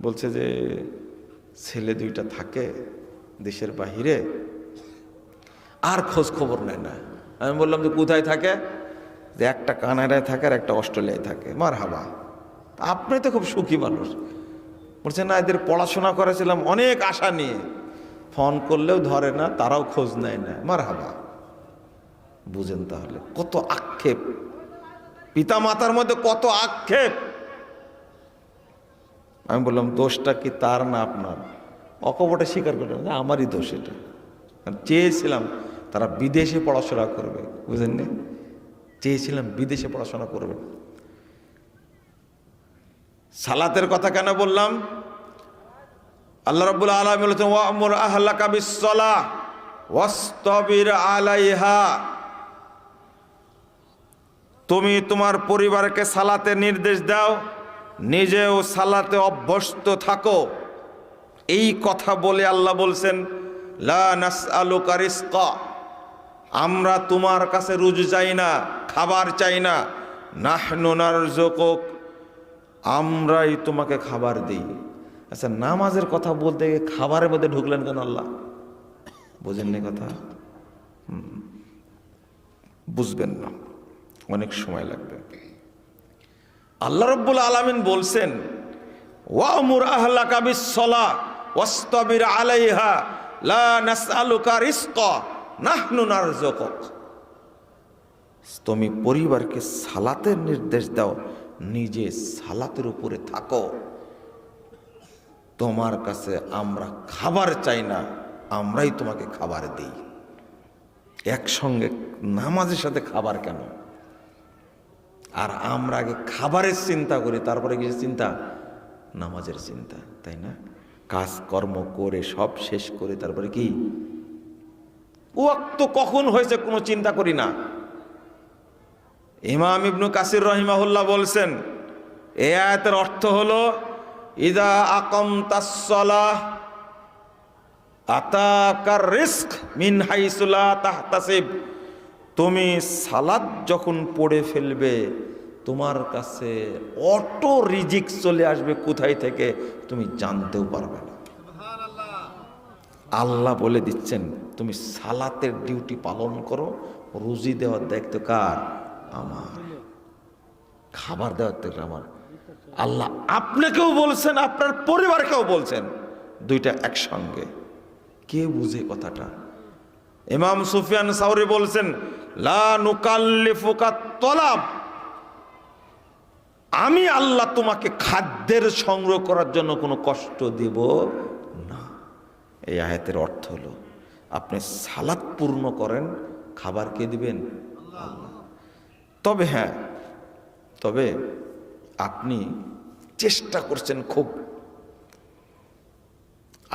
বলছে যে ছেলে দুইটা থাকে দেশের বাহিরে, আর খোঁজ খবর নেয় না। আমি বললাম যে কোথায় থাকে? যে একটা কানাডায় থাকে আর একটা অস্ট্রেলিয়ায় থাকে। মারহাবা, আপনি তো খুব সুখী মানুষ। বলছে না, এদের পড়াশোনা করেছিলাম অনেক আশা নিয়ে, ফোন করলেও ধরে না, তারাও খোঁজ নেয় না। মারহাবা, বুঝেন তাহলে কত আক্ষেপ, পিতা মাতার মধ্যে কত আক্ষেপ। আমি বললাম দোষটা কি তার না আপনার? অকপটে স্বীকার করলেন যে আমারই দোষ এটা। চেয়েছিলাম তারা বিদেশে পড়াশোনা করবে, বুঝেন না? চেয়েছিলাম বিদেশে পড়াশোনা করবে। সালাতের কথা কেন বললাম? আল্লাহ রাব্বুল আলামিন বলেছেন ওয়া'মুর আহলাকা বিস-সালাহ ওয়াসতাবির আলাইহা। তুমি তোমার পরিবারকে সালাতে নির্দেশ দাও, নিজেও সালাতে অভ্যস্ত থাকো। এই কথা বলে আল্লাহ বলছেন লা নাসআলুকা রিজকা, আমরা তোমার কাছে রুজি চাই না, খাবার চাই না। নাহনু নারযুকুক, আমরাই তোমাকে খাবার দিই। আচ্ছা, নামাজের কথা বলতে খাবারের মধ্যে ঢুকলেন কেন আল্লাহ? বুঝেননি কথা? বুঝবেন না, অনেক সময় লাগবে। আল্লাহ রাব্বুল আলামিন বলছেন ওয়া'মুর আহলাকা বিস-সালাহ ওয়াসতাবির আলাইহা লা নাসআলুকা রিজকা নাহনু নারযুকুক। তুমি পরিবারকে সালাতের নির্দেশ দাও, নিজে সালাতের উপরে থাকো। তোমার কাছে আমরা খাবার চাই না, আমরাই তোমাকে খাবার দিই। একসঙ্গে নামাজের সাথে খাবার কেন? আর আমরা আগে খাবারের চিন্তা করি, তারপরে কিছু চিন্তা নামাজের চিন্তা, তাই না? কাজকর্ম করে সব শেষ করে তারপরে কি ওয়াক্ত কখন হয়েছে কোনো চিন্তা করি না। ইমাম ইবনু কাসির রাহিমাহুল্লাহ বলছেন এই আয়াতের অর্থ হলো ইযা আকামতাস সালাহ আতাকার রিজক মিন হাইসু লা তাহতাসিব। তুমি সালাত যখন পড়ে ফেলবে, তোমার কাছে অটো রিজিক চলে আসবে, কোথায় থেকে তুমি জানতেও পারবে না। আল্লাহ বলে দিচ্ছেন তুমি সালাতের ডিউটি পালন করো, রুজি দেওয়ার দায়িত্ব কার? আমার। খাবার দেওয়ার দায়িত্ব আমার। আল্লাহ আপনাকেও বলছেন, আপনার পরিবারকেও বলছেন, দুইটা একসঙ্গে। কে বুঝে কথাটা? ইমাম সুফিয়ান সাউরি বলছেন লা নুকাল্লিফুকা তলাব, আমি আল্লাহ তোমাকে খাদ্যের সংগ্রহ করার জন্য কোনো কষ্ট দিব না। এই আয়াতের অর্থ হলো আপনি সালাত পূর্ণ করেন, খাবার কে দিবেন? আল্লাহ। তবে হ্যাঁ, তবে আপনি চেষ্টা করছেন খুব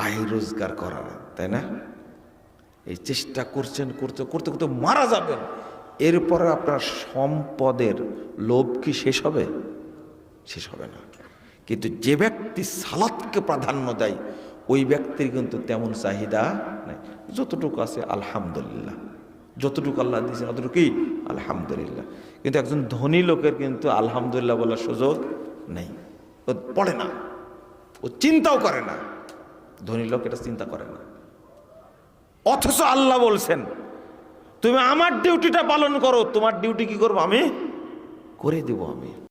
আয় রোজগার করার, তাই না? এই চেষ্টা করছেন, করতে করতে করতে মারা যাবেন। এরপরে আপনার সম্পদের লোভ কি শেষ হবে? শেষ হবে না। কিন্তু যে ব্যক্তি সালাতকে প্রাধান্য দেয় ওই ব্যক্তির কিন্তু তেমন চাহিদা নাই। যতটুকু আছে আলহামদুলিল্লাহ, যতটুকু আল্লাহ দিয়েছেন অতটুকুই আলহামদুলিল্লাহ। কিন্তু একজন ধনী লোকের কিন্তু আলহামদুলিল্লাহ বলার সুযোগ নেই। ও পড়ে না, ও চিন্তাও করে না। ধনী লোক এটা চিন্তা করে না। অথচ আল্লাহ বলছেন তুমি আমার ডিউটিটা পালন করো, তোমার ডিউটি কি করবো? আমি করে দেব। আমি